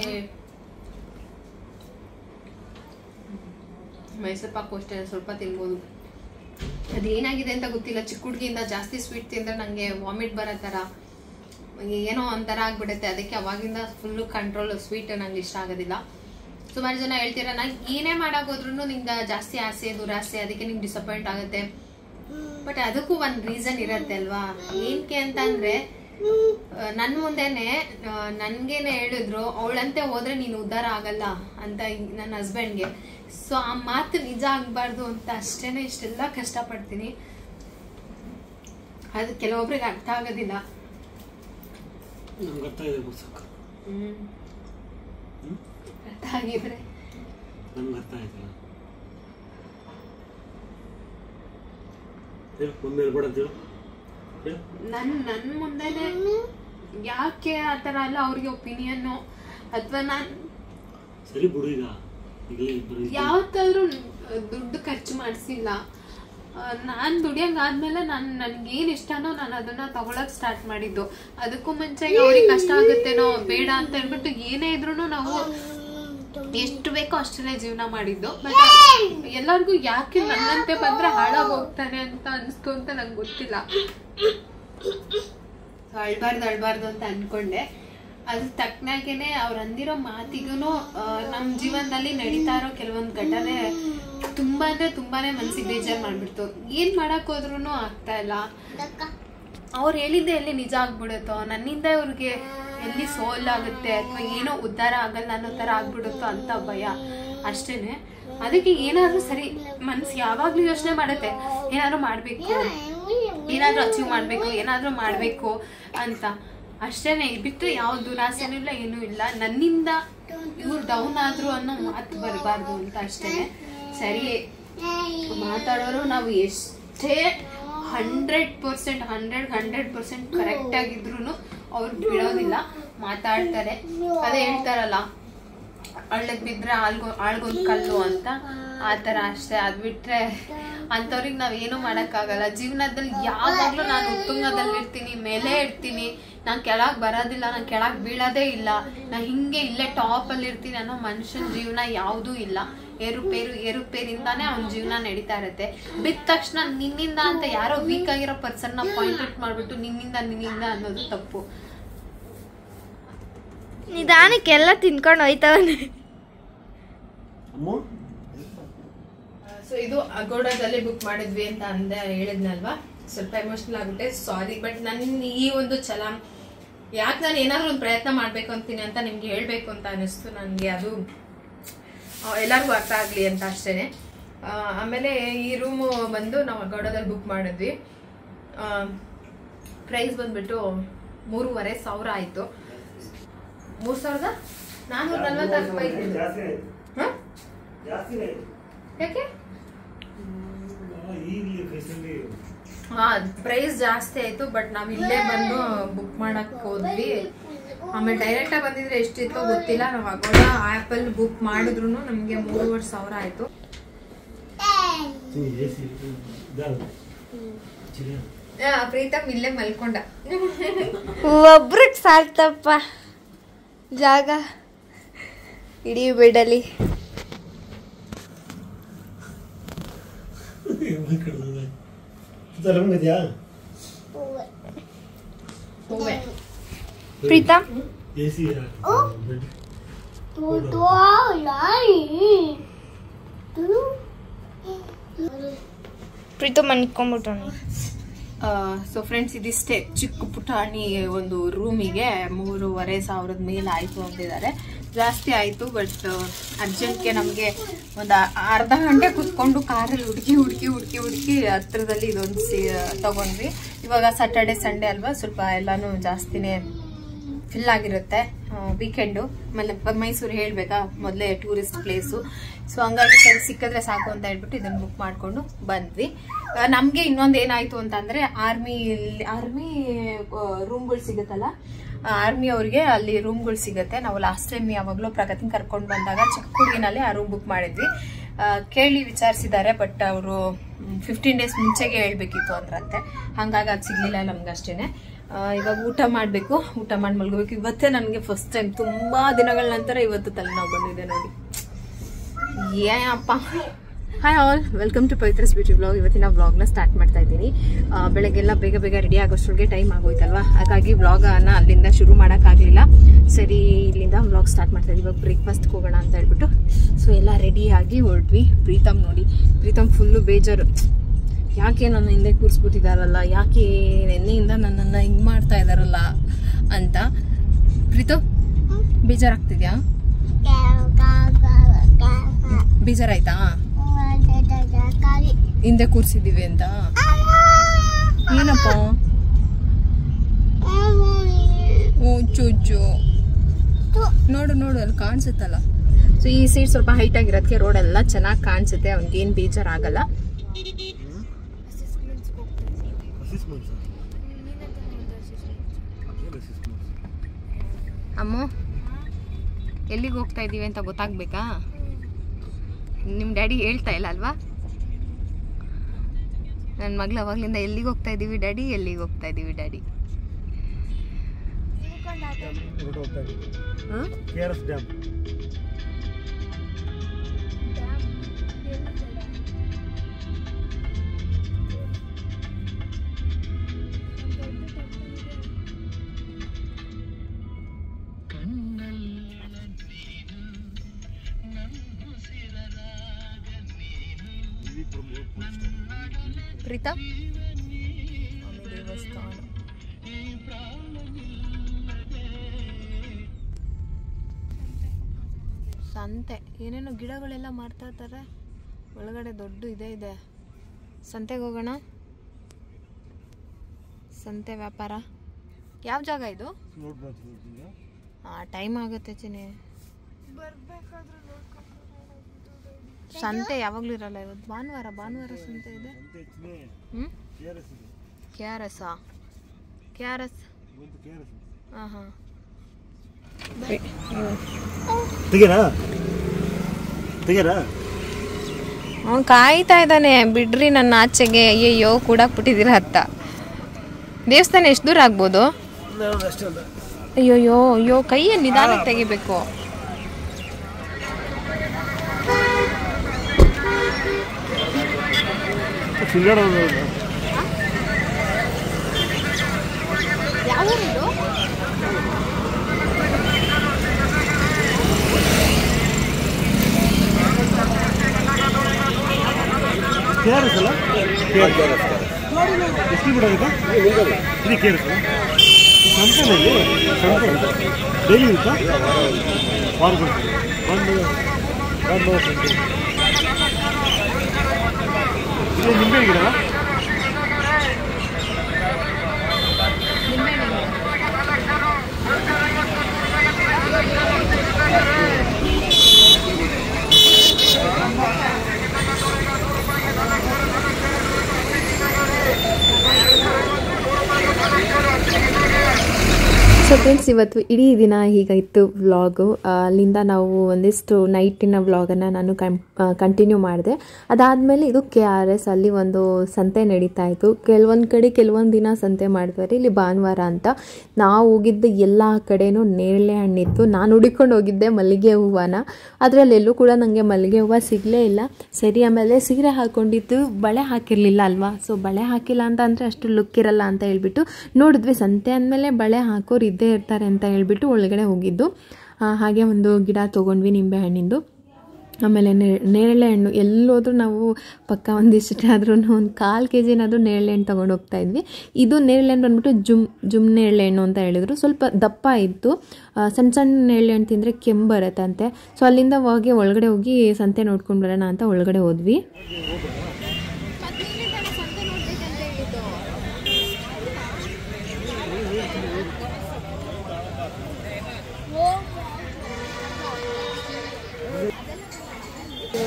ಮೈಸೂರು ಪಾಕ್ ಅಷ್ಟೇ ಸ್ವಲ್ಪ ತಿನ್ಬೋದು. ಅದೇನಾಗಿದೆ ಅಂತ ಗೊತ್ತಿಲ್ಲ, ಚಿಕ್ಕ ಹುಡುಗಿಯಿಂದ ಜಾಸ್ತಿ ಸ್ವೀಟ್ ತಿಂದ್ರೆ ನಂಗೆ ವಾಮಿಟ್ ಬರೋ ಥರ ಏನೋ ಒಂಥರ ಆಗ್ಬಿಡುತ್ತೆ. ಅದಕ್ಕೆ ಅವಾಗಿಂದ ಫುಲ್ಲು ಕಂಟ್ರೋಲ್. ಸ್ವೀಟ್ ನಂಗೆ ಇಷ್ಟ ಆಗೋದಿಲ್ಲ. ಸುಮಾರು ಜನ ಹೇಳ್ತೀರಾ, ನಾನು ಏನೇ ಮಾಡಾಕೋದ್ರೂ ನಿಂಗೆ ಜಾಸ್ತಿ ಆಸೆ ದುರಾಸೆ, ಅದಕ್ಕೆ ನಿಂಗೆ ಡಿಸಪಾಯಿಂಟ್ ಆಗುತ್ತೆ. ಬಟ್ ಅದಕ್ಕೂ ಒಂದು ರೀಸನ್ ಇರತ್ತೆ ಅಲ್ವಾ? ಏನಕ್ಕೆ ಅಂತ ಅಂದ್ರೆ ನನ್ನ ಮುಂದೆನೆ ನನ್ಗೇನೆ ಹೇಳಿದ್ರು, ಅವಳಂತೆ ಹೋದ್ರೆ ನೀನು ಉದ್ಧಾರ ಆಗಲ್ಲ ಅಂತ ನನ್ನ ಹಸ್ಬೆಂಡ್ಗೆ. ಸೊ ಆ ಮಾತು ನಿಜ ಆಗ್ಬಾರ್ದು ಅಂತ ಅಷ್ಟೇನೆ ಇಷ್ಟೆಲ್ಲ ಕಷ್ಟಪಡ್ತೀನಿ. ಅದು ಕೆಲವೊಬ್ರಿಗೆ ಅರ್ಥ ಆಗೋದಿಲ್ಲ. ಅರ್ಥ ಆಗಿದ್ರೆ ನನ್ ಮುಂದೆನೆ ಯಾಕೆ ಆತರ ಅಲ್ಲ ಅವ್ರಿಗೆ ಒಪಿನಿಯನ್ ಅಥವಾ ನಾನ್ ಯಾವತ್ತಾದ್ರೂ ದುಡ್ಡು ಖರ್ಚು ಮಾಡಿಸಿಲ್ಲ. ನಾನ್ ದುಡಿಯಂಗಾದ್ಮೇಲೆ ನನ್ಗೇನ್ ಇಷ್ಟನೋ ನಾನು ಅದನ್ನ ತಗೊಳಕ್ ಸ್ಟಾರ್ಟ್ ಮಾಡಿದ್ದು. ಅದಕ್ಕೂ ಮುಂಚೆ ಅವ್ರಿಗೆ ಕಷ್ಟ ಆಗುತ್ತೇನೋ ಬೇಡ ಅಂತ ಹೇಳ್ಬಿಟ್ಟು ಏನೇ ಇದ್ರು ನಾವು ಎಷ್ಟು ಬೇಕೋ ಅಷ್ಟಲ್ಲೇ ಜೀವನ ಮಾಡಿದ್ದು. ಬಟ್ ಎಲ್ಲರಿಗೂ ಯಾಕೆ ನನ್ನಂತೆ ಬಂದ್ರೆ ಹಾಳಾಗಿ ಹೋಗ್ತಾನೆ ಅಂತ ಅನ್ಸ್ತು ಅಂತ ನಂಗೆ ಗೊತ್ತಿಲ್ಲ. ಅಳ್ಬಾರ್ದು ಅಂತ ಅನ್ಕೊಂಡೆ. ಅದ್ರ ತಕ್ಕನಾಗೇನೆ ಅವ್ರು ಅಂದಿರೋ ಮಾತಿಗೂ ನಮ್ ಜೀವನದಲ್ಲಿ ನಡೀತಾ ಇರೋ ಕೆಲವೊಂದು ಘಟನೆ ತುಂಬಾ ಅಂದ್ರೆ ತುಂಬಾನೇ ಮನ್ಸಿಗೆ ಬೇಜಾರ್ ಮಾಡ್ಬಿಡ್ತು. ಏನ್ ಮಾಡಕ್ ಹೋದ್ರು ಆಗ್ತಾ ಇಲ್ಲ. ಅವ್ರು ಹೇಳಿದ್ದೆ ಎಲ್ಲಿ ನಿಜ ಆಗ್ಬಿಡುತ್ತೋ, ನನ್ನಿಂದ ಇವ್ರಿಗೆ ಎಲ್ಲಿ ಸೋಲಾಗುತ್ತೆ ಅಥವಾ ಏನೋ ಉದ್ಧಾರ ಆಗಲ್ಲ ಅನ್ನೋ ತರ ಆಗ್ಬಿಡುತ್ತೋ ಅಂತ ಭಯ ಅಷ್ಟೇನೆ. ಅದಕ್ಕೆ ಏನಾದ್ರೂ ಸರಿ ಮನ್ಸು ಯಾವಾಗ್ಲೂ ಯೋಚನೆ ಮಾಡುತ್ತೆ, ಏನಾದ್ರು ಮಾಡ್ಬೇಕು, ಏನಾದ್ರೂ ಅಚೀವ್ ಮಾಡ್ಬೇಕು, ಏನಾದ್ರೂ ಮಾಡ್ಬೇಕು ಅಂತ ಅಷ್ಟೇನೆ. ಬಿಟ್ಟರೆ ಯಾವ ದುರಾಸೆನೂ ಇಲ್ಲ, ಏನೂ ಇಲ್ಲ. ನನ್ನಿಂದ ಇವ್ರು ಡೌನ್ ಆದ್ರು ಅನ್ನೋ ಮಾತು ಬರಬಾರ್ದು ಅಂತ ಅಷ್ಟೇನೆ. ಸರಿ ಮಾತಾಡೋರು ನಾವು ಎಷ್ಟೇ 100% ಕರೆಕ್ಟ್ ಆಗಿದ್ರು ಅವ್ರು ಬಿಡೋದಿಲ್ಲ, ಮಾತಾಡ್ತಾರೆ. ಅದೇ ಹೇಳ್ತಾರಲ್ಲ, ಹಳ್ಳಕ್ ಬಿದ್ರೆ ಆಳ್ಗೊಂದ್ ಕಲ್ಲು ಅಂತ, ಆತರ ಅಷ್ಟೇ. ಅದ್ ಬಿಟ್ರೆ ಅಂತವ್ರಿಗೆ ನಾವ್ ಏನು ಮಾಡಕ್ಕಾಗಲ್ಲ. ಜೀವನದಲ್ಲಿ ಯಾವಾಗ್ಲೂ ನಾನು ಉತ್ತುಂಗದಲ್ಲಿ ಇರ್ತೀನಿ, ಮೇಲೆ ಇರ್ತೀನಿ, ನಾನ್ ಕೆಳಗ್ ಬರೋದಿಲ್ಲ, ನಾನ್ ಕೆಳಗ್ ಬೀಳೋದೇ ಇಲ್ಲ, ನಾ ಹಿಂಗೆ ಇಲ್ಲೇ ಟಾಪ್ ಅಲ್ಲಿ ಇರ್ತೀನಿ ಅನ್ನೋ ಮನುಷ್ಯನ ಜೀವನ ಯಾವ್ದೂ ಇಲ್ಲ. ಏರುಪೇರಿಂದಾನೇ ಅವ್ನ ಜೀವನ ನಡೀತಾ ಇರತ್ತೆ. ಬಿದ್ದ ತಕ್ಷಣ ನಿನ್ನಿಂದ ಅಂತ ಯಾರೋ ವೀಕ್ ಆಗಿರೋ ಪರ್ಸನ್ ನ ಪಾಯಿಂಟ್ ಔಟ್ ಮಾಡ್ಬಿಟ್ಟು ನಿನ್ನಿಂದ ಅನ್ನೋದು ತಪ್ಪು. ನಿಧಾನಕ್ಕೆಲ್ಲ ತಿನ್ಕೊಂಡು ಹೋಯ್ತವನೆ. ಸೊ ಇದು ಅಗೋಡಾದಲ್ಲಿ ಬುಕ್ ಮಾಡಿದ್ವಿ ಅಂತ ಹೇಳಿದ್ನಲ್ವಾ, ಸ್ವಲ್ಪ ಎಮೋಷನಲ್ ಆಗ್ಬಿಟ್ಟೆ, ಸಾರಿ. ಬಟ್ ನನ್ ಈ ಒಂದು ಛಲ ಯಾಕೆ ನಾನು ಏನಾದ್ರು ಒಂದು ಪ್ರಯತ್ನ ಮಾಡ್ಬೇಕು ಅಂತೀನಿ ಅಂತ ನಿಮ್ಗೆ ಹೇಳ್ಬೇಕು ಅಂತ ಅನಿಸ್ತು ನನ್ಗೆ. ಅದು ಎಲ್ಲರಿಗೂ ಅರ್ಥ ಆಗ್ಲಿ ಅಂತ ಅಷ್ಟೇನೆ. ಆಮೇಲೆ ಈ ರೂಮು ಬಂದು ನಾವು ಅಗೋಡಾದಲ್ಲಿ ಬುಕ್ ಮಾಡಿದ್ವಿ. ಪ್ರೈಸ್ ಬಂದ್ಬಿಟ್ಟು 3,500 ಆಯ್ತು. 3,446 ರೂಪಾಯಿ. ಯಾಕೆ ಪ್ರೈಸ್ ಜಾಸ್ತಿ ಆಯ್ತು. ಬಟ್ ನಾವ್ ಇಲ್ಲೇ ಬಂದು ಬುಕ್ ಮಾಡಕ್ ಹೋದ್ವಿ. ಆಮೇಲೆ ಡೈರೆಕ್ಟ್ ಆಗಿ ಬಂದಿದ್ರೆ ಎಷ್ಟಿತ್ತೋ ಗೊತ್ತಿಲ್ಲ. ನಾವ್ ಅಗೋಡ ಆಪ್ ಅಲ್ಲಿ ಬುಕ್ ಮಾಡಿದ್ರು ನಮ್ಗೆ 3,500 ಆಯ್ತು. ಪ್ರೀತಮ್ ಇಲ್ಲೇ ಮಲ್ಕೊಂಡ. ಒಬ್ರಿಗೆ ಸಾಲ್ತಪ್ಪ ಜಾಗ ಇಡೀ ಬಿಡಲಿ. ಪ್ರೀತಮ್ ಪ್ರೀತಮ್ ಮನ್ಕೊಂಡ್ಬಿಟ್ಟು. ಸೊ ಫ್ರೆಂಡ್ಸ್, ಇದಿಷ್ಟೇ ಚಿಕ್ಕ ಪುಟಾಣಿ ಒಂದು ರೂಮಿಗೆ 3,500 ಮೇಲೆ ಆಯ್ತು ಅಂತಿದ್ದಾರೆ. ಜಾಸ್ತಿ ಆಯ್ತು. ಬಟ್ ಅರ್ಜೆಂಟ್ಗೆ ನಮಗೆ ಒಂದು ಅರ್ಧ ಗಂಟೆ ಕುತ್ಕೊಂಡು ಕಾರಲ್ಲಿ ಹುಡುಕಿ ಹತ್ರದಲ್ಲಿ ಇದೊಂದು ತಗೊಂಡ್ವಿ. ಇವಾಗ ಸ್ಯಾಟರ್ಡೆ ಸಂಡೇ ಅಲ್ವಾ, ಸ್ವಲ್ಪ ಎಲ್ಲಾನು ಜಾಸ್ತಿನೇ ಫಿಲ್ ಆಗಿರುತ್ತೆ. ವೀಕೆಂಡು ಮೈಸೂರು ಹೇಳ್ಬೇಕಾ, ಮೊದಲೇ ಟೂರಿಸ್ಟ್ ಪ್ಲೇಸು. ಸೊ ಹಂಗಾಗಿ ಸಿಕ್ಕಿದ್ರೆ ಸಾಕು ಅಂತ ಹೇಳ್ಬಿಟ್ಟು ಇದನ್ನ ಬುಕ್ ಮಾಡ್ಕೊಂಡು ಬಂದ್ವಿ. ನಮ್ಗೆ ಇನ್ನೊಂದು ಏನಾಯ್ತು ಅಂತಂದ್ರೆ, ಆರ್ಮಿ ರೂಮ್ಗಳು ಸಿಗುತ್ತಲ್ಲ, ಆರ್ಮಿ ಅವ್ರಿಗೆ ಅಲ್ಲಿ ರೂಮ್ಗಳು ಸಿಗುತ್ತೆ. ನಾವು ಲಾಸ್ಟ್ ಟೈಮ್ ಯಾವಾಗಲೂ ಪ್ರಗತಿ ಕರ್ಕೊಂಡು ಬಂದಾಗ ಚಿಕ್ಕ ಹುಡುಗಿನಲ್ಲಿ ಆ ರೂಮ್ ಬುಕ್ ಮಾಡಿದ್ವಿ. ಕೇಳಿ ವಿಚಾರಿಸಿದ್ದಾರೆ. ಬಟ್ ಅವರು 15 ಡೇಸ್ ಮುಂಚೆಗೆ ಹೇಳ್ಬೇಕಿತ್ತು ಅಂದ್ರಂತೆ. ಹಂಗಾಗಿ ಅದು ಸಿಗ್ಲಿಲ್ಲ ನಮ್ಗೆ ಅಷ್ಟೇನೆ. ಇವಾಗ ಊಟ ಮಾಡಬೇಕು, ಊಟ ಮಾಡಿ ಮಲ್ಗೋಬೇಕು. ಇವತ್ತೇ ನನಗೆ ಫಸ್ಟ್ ಟೈಮ್ ತುಂಬಾ ದಿನಗಳ ನಂತರ ಇವತ್ತು ತಲೆನೋವು ಬಂದಿದೆ ನೋಡಿ. ಏನಪ್ಪ. Hi all, welcome to Pavithra's beauty vlog. ಇವತ್ತಿನ ವ್ಲಾಗ್ನ ಸ್ಟಾರ್ಟ್ ಮಾಡ್ತಾ ಇದ್ದೀನಿ. ಬೆಳಗ್ಗೆಲ್ಲ ಬೇಗ ರೆಡಿ ಆಗೋಷ್ಟ್ರಿಗೆ ಟೈಮ್ ಆಗೋಯ್ತಲ್ವಾ, ಹಾಗಾಗಿ ವ್ಲಾಗನ್ನ ಅಲ್ಲಿಂದ ಶುರು ಮಾಡೋಕ್ಕಾಗಲಿಲ್ಲ. ಸರಿ, ಇಲ್ಲಿಂದ ವ್ಲಾಗ್ ಸ್ಟಾರ್ಟ್ ಮಾಡ್ತಾ ಇದ್ದೀವಿ. ಇವಾಗ ಬ್ರೇಕ್ಫಾಸ್ಟ್ಗೆ ಹೋಗೋಣ ಅಂತ ಹೇಳ್ಬಿಟ್ಟು ಸೊ ಎಲ್ಲ ರೆಡಿಯಾಗಿ ಹೊರಟ್ವಿ. ಪ್ರೀತಮ್ ನೋಡಿ, ಪ್ರೀತಮ್ ಫುಲ್ಲು ಬೇಜಾರು. ಯಾಕೆ ನನ್ನ ಹಿಂದೆ ಕೂರಿಸ್ಬಿಟ್ಟಿದಾರಲ್ಲ, ಯಾಕೆ ನೆನ್ನೆಯಿಂದ ನನ್ನನ್ನು ಹಿಂಗೆ ಮಾಡ್ತಾ ಇದ್ದಾರಲ್ಲ ಅಂತ. ಪ್ರೀತು ಬೇಜಾರಾಗ್ತಿದ್ಯಾ? ಬೇಜಾರಾಯ್ತಾ ಹಿಂದೆ ಕೂರಿಸಿದ್ದೀವಿ ಅಂತ? ಏನಪ್ಪ ಚೂಚು ನೋಡು ನೋಡು ಅಲ್ಲಿ ಕಾಣಿಸುತ್ತಲ್ಲ. ಸೊ ಈ ಸೀಟ್ ಸ್ವಲ್ಪ ಹೈಟ್ ಆಗಿರೋದಕ್ಕೆ ರೋಡ್ ಎಲ್ಲ ಚೆನ್ನಾಗಿ ಕಾಣಿಸುತ್ತೆ, ಅವ್ನಿಗೇನು ಬೇಜಾರಾಗಲ್ಲ. ಅಮ್ಮ ಎಲ್ಲಿಗೆ ಹೋಗ್ತಾ ಇದ್ದೀವಿ ಅಂತ ಗೊತ್ತಾಗ್ಬೇಕಾ? ನಿಮ್ಮ ಡ್ಯಾಡಿ ಹೇಳ್ತಾ ಇಲ್ಲ ಅಲ್ವಾ? ನನ್ನ ಮಗಳು ಅವಾಗ್ಲಿಂದ ಎಲ್ಲಿಗೆ ಹೋಗ್ತಾ ಇದ್ದೀವಿ ಡ್ಯಾಡಿ, ಎಲ್ಲಿಗೆ ಹೋಗ್ತಾ ಇದ್ದೀವಿ ಡ್ಯಾಡಿ. ಪ್ರೀತಾ ದೇವಸ್ಥಾನ ಸಂತೆ, ಏನೇನೋ ಗಿಡಗಳೆಲ್ಲ ಮಾರ್ತಾ ಇರ್ತಾರೆ ಒಳಗಡೆ. ದೊಡ್ಡ ಇದೆ. ಸಂತೆಗೆ ಹೋಗೋಣ. ಸಂತೆ ವ್ಯಾಪಾರ. ಯಾವ ಜಾಗ ಇದು? ಟೈಮ್ ಆಗುತ್ತೆ ಚಿನಿ. ಸಂತೆ ಯಾವಾಗ್ಲೂ ಇರಲ್ಲ. ಇವತ್ತು ಭಾನುವಾರ ಸಂತೆ ಇದೆ. KRS ಹಾಂ ಅವನು ಕಾಯ್ತಾ ಇದ್ದಾನೆ. ಬಿಡ್ರಿ ನನ್ನ ಆಚೆಗೆ. ಅಯ್ಯೋ ಕೂಡಾಕ್ಬಿಟ್ಟಿದ್ದೀರ ಹತ್ತ. ದೇವಸ್ಥಾನ ಎಷ್ಟು ದೂರ ಆಗ್ಬೋದು? ಅಯ್ಯೋ ಕೈಯ ನಿಧಾನಕ್ಕೆ ತೆಗಿಬೇಕು. ಯಾವ ಊರಿದು? ನಿಂಬೆ ಗಿಡ ಸೊ ಫ್ರೆಂಡ್ಸ್, ಇವತ್ತು ಇಡೀ ದಿನ ಹೀಗಾಯಿತು ವ್ಲಾಗು. ಅಲ್ಲಿಂದ ನಾವು ಒಂದಿಷ್ಟು ನೈಟಿನ ವ್ಲಾಗನ್ನು ನಾನು ಕಂಟಿನ್ಯೂ ಮಾಡಿದೆ. ಅದಾದಮೇಲೆ ಇದು KRS, ಅಲ್ಲಿ ಒಂದು ಸಂತೆ ನಡೀತಾ ಇತ್ತು. ಕೆಲವೊಂದು ಕಡೆ ಕೆಲವೊಂದು ದಿನ ಸಂತೆ ಮಾಡ್ತಾರೆ. ಇಲ್ಲಿ ಭಾನುವಾರ ಅಂತ ನಾವು ಹೋಗಿದ್ದ ಎಲ್ಲ ಕಡೆನೂ ನೇರಳೆ ಹಣ್ಣಿತ್ತು. ನಾನು ಹುಡುಕೊಂಡು ಹೋಗಿದ್ದೆ ಮಲ್ಲಿಗೆ ಹೂವನ. ಅದರಲ್ಲೆಲ್ಲೂ ಕೂಡ ನನಗೆ ಮಲ್ಲಿಗೆ ಹೂವು ಸಿಗಲೇ ಇಲ್ಲ. ಸರಿ, ಆಮೇಲೆ ಸೀರೆ ಹಾಕ್ಕೊಂಡಿದ್ದು ಬಳೆ ಹಾಕಿರಲಿಲ್ಲ ಅಲ್ವಾ. ಸೊ ಬಳೆ ಹಾಕಿಲ್ಲ ಅಂತ ಅಂದರೆ ಅಷ್ಟು ಲುಕ್ ಇರಲ್ಲ ಅಂತ ಹೇಳ್ಬಿಟ್ಟು ನೋಡಿದ್ವಿ. ಸಂತೆ ಅಂದಮೇಲೆ ಬಳೆ ಹಾಕೋರು ಇದ್ದೇ ಇರ್ತಾರೆ ಅಂತ ಹೇಳ್ಬಿಟ್ಟು ಒಳಗಡೆ ಹೋಗಿದ್ದು. ಹಾಗೆ ಒಂದು ಗಿಡ ತೊಗೊಂಡ್ವಿ ನಿಂಬೆ ಹಣ್ಣಿಂದು. ಆಮೇಲೆ ನೇರಳೆ ಹಣ್ಣು ಎಲ್ಲೋದ್ರೂ ನಾವು ಪಕ್ಕ ಒಂದಿಷ್ಟು ಆದ್ರೂ ಒಂದು 1/4 kg ನೇರಳೆ ಹಣ್ಣು ತೊಗೊಂಡು ಹೋಗ್ತಾ ಇದ್ವಿ. ಇದು ನೇರಳೆ ಹಣ್ಣು ಬಂದ್ಬಿಟ್ಟು ಜುಮ್ ನೇರಳೆ ಹಣ್ಣು ಅಂತ ಹೇಳಿದ್ರು. ಸ್ವಲ್ಪ ದಪ್ಪ ಇತ್ತು. ಸಣ್ಣ ನೇರಳೆ ಹಣ್ಣು ತಿಂದರೆ ಕೆಮ್ಮು ಬರುತ್ತಂತೆ. ಸೊ ಅಲ್ಲಿಂದ ಒಳಗಡೆ ಹೋಗಿ ಸಂತೆ ನೋಡ್ಕೊಂಡು ಬರೋಣ ಅಂತ ಒಳಗಡೆ ಹೋದ್ವಿ.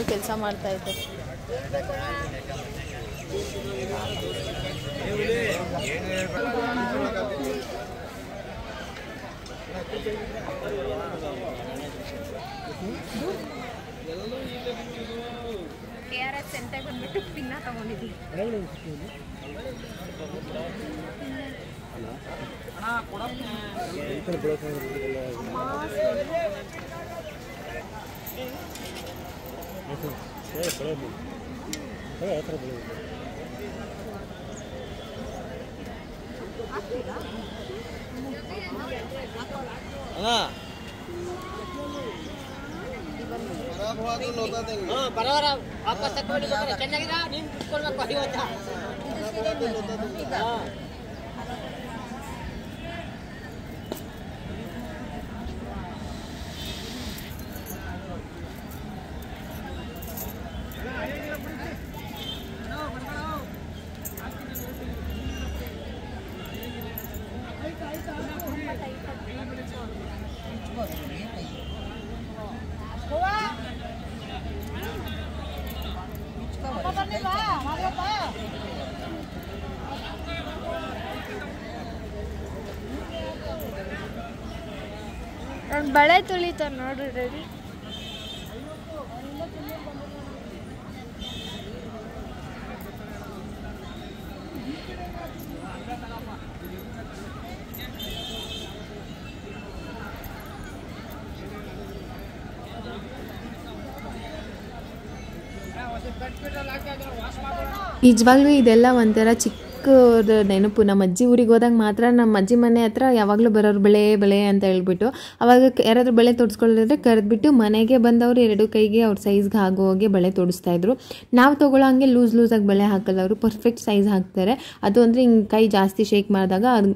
ಕೆಲಸ ಮಾಡ್ತಾ ಇದ್ದೆ. KRS ಸಂತೆ ಬಂದ್ಬಿಟ್ಟು ಪಿನ್ನ ತಗೊಂಡಿದ್ವಿ. ಬರೋರ ವಾಪಸ್ ತಗೊಂಡು ಚೆನ್ನಾಗಿರ ನೀನು ಬಿಟ್ಕೊಳ್ಬೇಕು ಇವತ್ತ ನಾನು ಬಳೆ ತುಳಿತಾರ ನೋಡ್ರಿ ರೆಡಿ. ನಿಜವಾಗ್ಲೂ ಇದೆಲ್ಲ ಒಂಥರ ಚಿಕ್ಕದ ನೆನಪು. ನಮ್ಮ ಅಜ್ಜಿ ಊರಿಗೆ ಹೋದಾಗ ಮಾತ್ರ ನಮ್ಮ ಅಜ್ಜಿ ಮನೆ ಹತ್ರ ಯಾವಾಗಲೂ ಬರೋರು ಬೆಳೆ ಅಂತ ಹೇಳ್ಬಿಟ್ಟು ಅವಾಗ ಯಾರಾದರೂ ಬಳೆ ತೊಡಿಸ್ಕೊಳ್ಳೋದ್ರೆ ಕರೆದ್ಬಿಟ್ಟು ಮನೆಗೆ ಬಂದವರು 2 ಕೈಗೆ ಅವ್ರ ಸೈಜ್ಗೆ ಆಗೋಗೆ ಬಳೆ ತೊಡಿಸ್ತಾಯಿದ್ರು. ನಾವು ತೊಗೊಳ್ಳೋ ಹಂಗೆ ಲೂಸಾಗಿ ಬಳೆ ಹಾಕಲ್ಲ, ಅವರು ಪರ್ಫೆಕ್ಟ್ ಸೈಜ್ ಹಾಕ್ತಾರೆ. ಅದು ಅಂದರೆ ಹಿಂಗೆ ಕೈ ಜಾಸ್ತಿ ಶೇಕ್ ಮಾಡಿದಾಗ ಅದು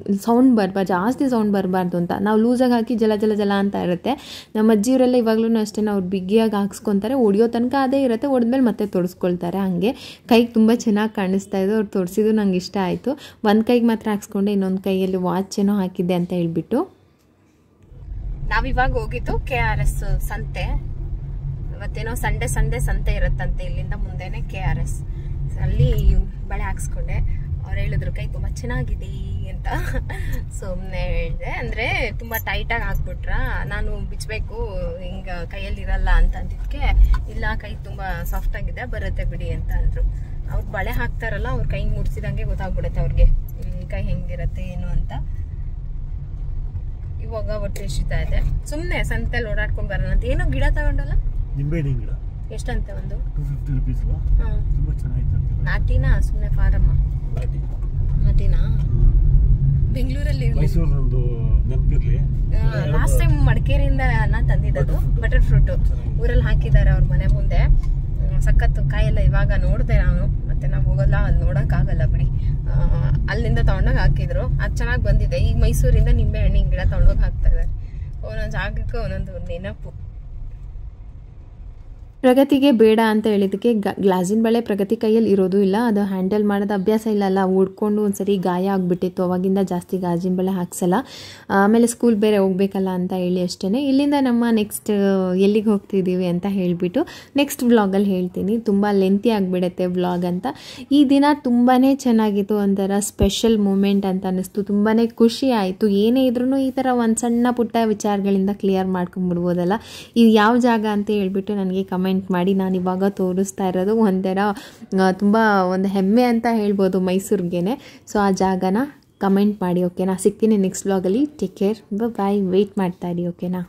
ಜಾಸ್ತಿ ಸೌಂಡ್ ಬರಬಾರ್ದು ಅಂತ ನಾವು ಲೂಸಾಗಿ ಹಾಕಿ ಜಲ ಅಂತ ಇರುತ್ತೆ. ನಮ್ಮ ಅಜ್ಜಿಯವರೆಲ್ಲ ಇವಾಗಲೂ ಅಷ್ಟೇ ಅವ್ರು ಬಿಗಿಯಾಗಿ ಹಾಕ್ಸ್ಕೊತಾರೆ, ಹೊಡಿಯೋ ತನಕ ಅದೇ ಇರುತ್ತೆ, ಹೊಡೆದ್ಮೇಲೆ ಮತ್ತೆ ತೊಡಿಸ್ಕೊಳ್ತಾರೆ. ಹಾಗೆ ಕೈಗೆ ತುಂಬ ಚೆನ್ನಾಗಿ ಕಾಣಿಸ್ತಾ ಇದ್ದು ಅವ್ರು ತೊಡಿಸಿದ್ದು ನಂಗೆ ಇಷ್ಟ ಆಯಿತು. ಒಂದು ಕೈಗೆ ಮಾತ್ರ ಹಾಕ್ಸ್ಕೊಂಡೆ, ಇನ್ನೊಂದು ಕೈಯಲ್ಲಿ ವಾಚ್ ಏನೋ ಹಾಕಿದ್ದೆ ಅಂತ ಹೇಳ್ಬಿಟ್ಟು. ನಾವಿವಾಗ ಹೋಗಿದ್ದು KRS ಸಂತೆ. ಇವತ್ತೇನೋ ಸಂಡೆ ಇರುತ್ತಂತೆ, ಇಲ್ಲಿಂದ ಮುಂದೆನೆ KRS. ಅಲ್ಲಿ ಬಳೆ ಹಾಕ್ಸ್ಕೊಂಡೆ. ಅವ್ರು ಹೇಳಿದ್ರು ಕೈ ತುಂಬ ಚೆನ್ನಾಗಿದೆ ಅಂತ. ಸುಮ್ಮನೆ ಹೇಳಿದೆ, ಅಂದರೆ ತುಂಬ ಟೈಟಾಗಿ ಹಾಕ್ಬಿಟ್ರ, ನಾನು ಬಿಚ್ಚಬೇಕು ಹಿಂಗೆ ಕೈಯಲ್ಲಿ ಇರಲ್ಲ ಅಂತ ಅಂದಿದ್ದಕ್ಕೆ ಇಲ್ಲ ಕೈ ತುಂಬ ಸಾಫ್ಟಾಗಿದೆ ಬರುತ್ತೆ ಬಿಡಿ ಅಂತ ಅಂದರು. ಅವ್ರು ಬಳೆ ಹಾಕ್ತಾರಲ್ಲ ಅವ್ರ ಕೈ ಮುಡ್ಸಿದಂಗೆ ಗೊತ್ತಾಗ್ಬಿಡುತ್ತೆ ಅವ್ರಿಗೆ ಕೈ ಹೆಂಗಿರುತ್ತೆ ಏನು ಅಂತ. ಇವಾಗ ಹೊಟ್ಟೆ ಎಷ್ಟಿತಾ ಇದೆ, ಸುಮ್ಮನೆ ಸಂತೆಲಿ ಓಡಾಡ್ಕೊಂಡು ಬರೋಣ ಅಂತ. ಏನೋ ಗಿಡ ತಗೊಂಡಲ್ಲ, ನಿಂಬೆಹಣ್ಣಿನ ಗಿಡ ಎಷ್ಟಂತೆ ಒಂದು? 250 rupees. ತುಂಬ ಚೆನ್ನಾಗಿತ್ತು. ನಾಟಿನಾ ಸುಮ್ಮನೆ ಫಾರಮ್ಮ? ನಾಟಿನಾ? ಬೆಂಗಳೂರಲ್ಲಿ ಮೈಸೂರು ಒಂದು ನೆನಪಿರ್ಲಿ, ಲಾಸ್ಟ್ ಟೈಮ್ ಮಡಿಕೇರಿಯಿಂದ ನಾನು ತಂದಿದ್ದದು ಬಟರ್ ಫ್ರೂಟು. ಊರಲ್ಲಿ ಹಾಕಿದ್ದಾರೆ ಅವ್ರ ಮನೆ ಮುಂದೆ, ಸಖತ್ತು ಕಾಯೆಲ್ಲ. ಇವಾಗ ನೋಡಿದೆ ನಾನು, ಮತ್ತೆ ನಾವು ಹೋಗಲ್ಲ, ಅಲ್ಲಿ ನೋಡೋಕ್ಕಾಗಲ್ಲ ಬಿಡಿ. ಅಲ್ಲಿಂದ ತೊಗೊಂಡೋಗಿ ಹಾಕಿದ್ರು, ಅದು ಚೆನ್ನಾಗಿ ಬಂದಿದೆ. ಈಗ ಮೈಸೂರಿಂದ ನಿಂಬೆ ಹಣ್ಣಿನ ಗಿಡ ತೊಗೊಂಡೋಗಿ ಹಾಕ್ತಾ ಇದ್ದಾರೆ. ಒಂದೊಂದು ಜಾಗಕ್ಕೆ ಒಂದೊಂದು ನೆನಪು. ಪ್ರಗತಿಗೆ ಬೇಡ ಅಂತ ಹೇಳಿದ್ದಕ್ಕೆ ಗ್ಲಾಸಿನ ಬಳೆ ಪ್ರಗತಿ ಕೈಯಲ್ಲಿ ಇರೋದು ಇಲ್ಲ, ಅದು ಹ್ಯಾಂಡಲ್ ಮಾಡೋದು ಅಭ್ಯಾಸ ಇಲ್ಲಲ್ಲ, ಉಡ್ಕೊಂಡು ಒಂದ್ಸರಿ ಗಾಯ ಆಗಿಬಿಟ್ಟಿತ್ತು. ಅವಾಗಿಂದ ಜಾಸ್ತಿ ಗಾಜಿನ ಬಳೆ ಹಾಕ್ಸಲ್ಲ. ಆಮೇಲೆ ಸ್ಕೂಲ್ ಬೇರೆ ಹೋಗ್ಬೇಕಲ್ಲ ಅಂತ ಹೇಳಿ ಅಷ್ಟೇ. ಇಲ್ಲಿಂದ ನಮ್ಮ ನೆಕ್ಸ್ಟ್ ಎಲ್ಲಿಗೆ ಹೋಗ್ತಿದ್ದೀವಿ ಅಂತ ಹೇಳಿಬಿಟ್ಟು ನೆಕ್ಸ್ಟ್ ವ್ಲಾಗಲ್ಲಿ ಹೇಳ್ತೀನಿ. ತುಂಬ ಲೆಂತಿ ಆಗಿಬಿಡುತ್ತೆ ವ್ಲಾಗ್ ಅಂತ. ಈ ದಿನ ತುಂಬಾ ಚೆನ್ನಾಗಿತ್ತು, ಒಂಥರ ಸ್ಪೆಷಲ್ ಮೂಮೆಂಟ್ ಅಂತ ಅನ್ನಿಸ್ತು. ತುಂಬಾ ಖುಷಿ ಆಯಿತು. ಏನೇ ಇದ್ರೂ ಈ ಥರ ಒಂದು ಸಣ್ಣ ಪುಟ್ಟ ವಿಚಾರಗಳಿಂದ ಕ್ಲಿಯರ್ ಮಾಡ್ಕೊಂಡ್ಬಿಡ್ಬೋದಲ್ಲ. ಇದು ಯಾವ ಜಾಗ ಅಂತ ಹೇಳ್ಬಿಟ್ಟು ನನಗೆ ಕಮೆಂಟ್ ಮಾಡಿ. ನಾನು ಇವಾಗ ತೋರಿಸ್ತಾ ಇರೋದು ಒಂಥರ ತುಂಬ ಒಂದು ಹೆಮ್ಮೆ ಅಂತ ಹೇಳ್ಬೋದು ಮೈಸೂರಿಗೇನೆ. ಸೊ ಆ ಜಾಗನ ಕಮೆಂಟ್ ಮಾಡಿ, ಓಕೆನಾ? ಸಿಗ್ತೀನಿ ನೆಕ್ಸ್ಟ್ ವ್ಲಾಗಲ್ಲಿ. ಟೇಕ್ ಕೇರ್, ಬಾಯ್. ವೆಯ್ಟ್ ಮಾಡ್ತಾ ಇರಿ, ಓಕೆನಾ?